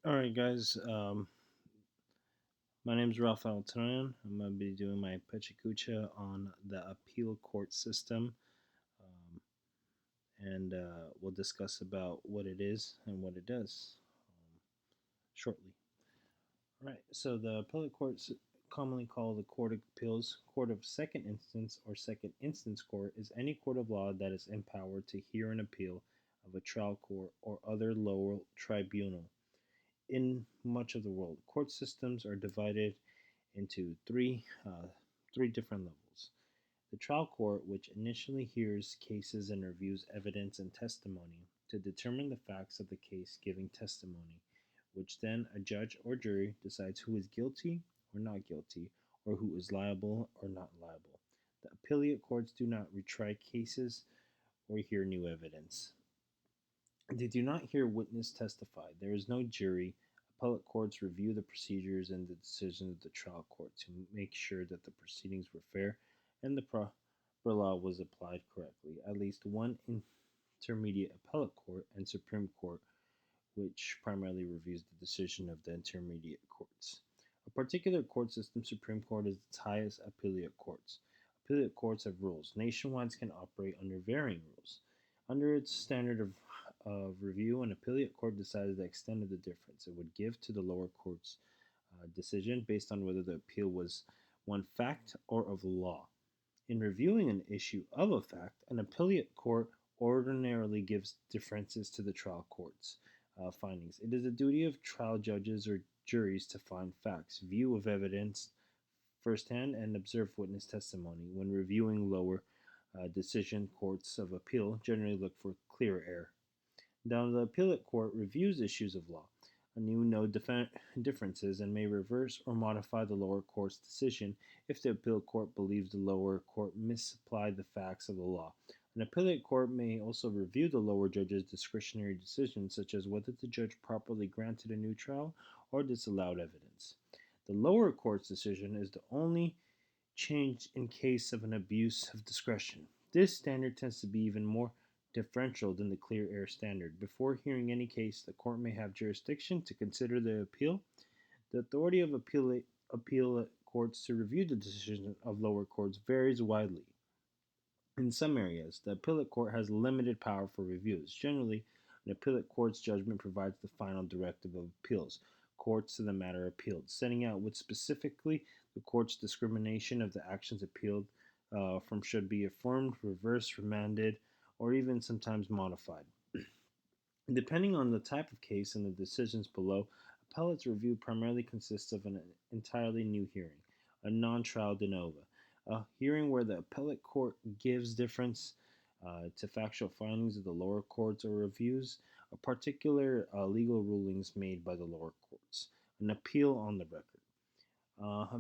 All right, guys. My name is Rafael Turan. I'm going to be doing my Pecha Kusha on the appeal court system, um, and we'll discuss about what it is and what it does shortly. All right. So the appellate courts, commonly called the Court of Appeals, Court of Second Instance, or Second Instance Court, is any court of law that is empowered to hear an appeal of a trial court or other lower tribunal. In much of the world, court systems are divided into three different levels. The trial court, which initially hears cases and reviews evidence and testimony to determine the facts of the case giving testimony, which then a judge or jury decides who is guilty or not guilty, or who is liable or not liable. The appellate courts do not retry cases or hear new evidence. They do not hear witness testify. There is no jury. Appellate courts review the procedures and the decisions of the trial court to make sure that the proceedings were fair and the proper law was applied correctly. At least one intermediate appellate court and Supreme Court, which primarily reviews the decision of the intermediate courts. A particular court system, Supreme Court, is its highest appellate courts. Appellate courts have rules. Nationwide can operate under varying rules. Under its standard of review, an appellate court decides the extent of the difference it would give to the lower court's decision based on whether the appeal was one fact or of law. In reviewing an issue of a fact, an appellate court ordinarily gives deferences to the trial court's findings. It is the duty of trial judges or juries to find facts, view of evidence firsthand, and observe witness testimony. When reviewing lower decision courts of appeal, generally look for clear error. Now, the appellate court reviews issues of law, anew no differences, and may reverse or modify the lower court's decision if the appellate court believes the lower court misapplied the facts of the law. An appellate court may also review the lower judge's discretionary decisions, such as whether the judge properly granted a new trial or disallowed evidence. The lower court's decision is the only change in case of an abuse of discretion. This standard tends to be even more differential than the clear air standard. Before hearing any case, the court may have jurisdiction to consider the appeal. The authority of appeal courts to review the decision of lower courts varies widely. In some areas, the appellate court has limited power for reviews. Generally, an appellate court's judgment provides the final directive of appeals courts to the matter appealed, setting out what specifically the court's discrimination of the actions appealed from should be affirmed, reversed, remanded, or even sometimes modified. Depending on the type of case and the decisions below, appellate's review primarily consists of an entirely new hearing, a non-trial de novo, a hearing where the appellate court gives deference to factual findings of the lower courts or reviews a particular legal rulings made by the lower courts, an appeal on the record. Uh,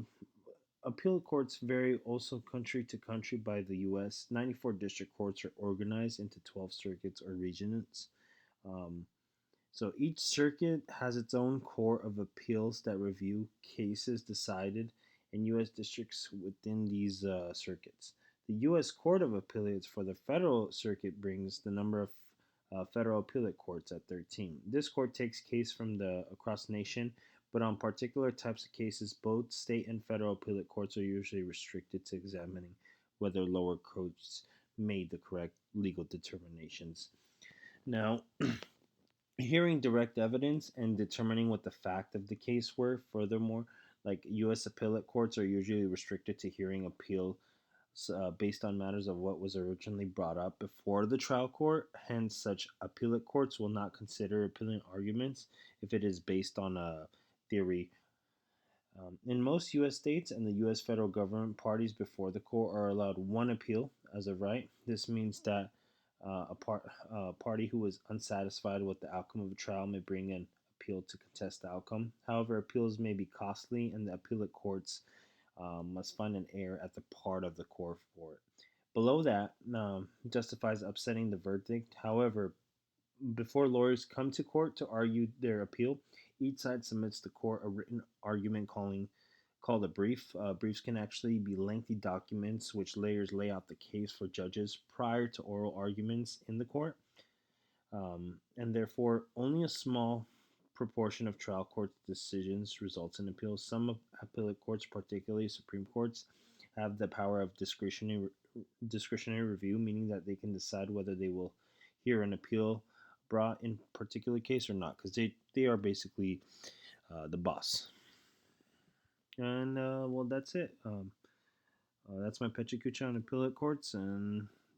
Appeal courts vary also country to country by the U.S. 94 district courts are organized into 12 circuits or regions. Um, so each circuit has its own court of appeals that review cases decided in U.S. districts within these circuits. The U.S. Court of Appeals for the Federal Circuit brings the number of federal appellate courts at 13. This court takes case from the across nation, but on particular types of cases, both state and federal appellate courts are usually restricted to examining whether lower courts made the correct legal determinations. Now, hearing direct evidence and determining what the fact of the case were. Furthermore, like U.S. appellate courts are usually restricted to hearing appeal based on matters of what was originally brought up before the trial court. Hence, such appellate courts will not consider appealing arguments if it is based on a theory. In most U.S. states and the U.S. federal government, parties before the court are allowed one appeal as a right. This means that a party who is unsatisfied with the outcome of a trial may bring an appeal to contest the outcome. However, appeals may be costly, and the appellate courts must find an error at the part of the court for it. Below that justifies upsetting the verdict. However, before lawyers come to court to argue their appeal, each side submits to court a written argument called a brief. Briefs can actually be lengthy documents which lawyers lay out the case for judges prior to oral arguments in the court, and therefore only a small proportion of trial court decisions results in appeals. Some appellate courts, particularly Supreme Courts, have the power of discretionary review, meaning that they can decide whether they will hear an appeal brought in particular case or not, because they are basically the boss. And well, that's it. That's my Pecha Kusha on appellate courts, and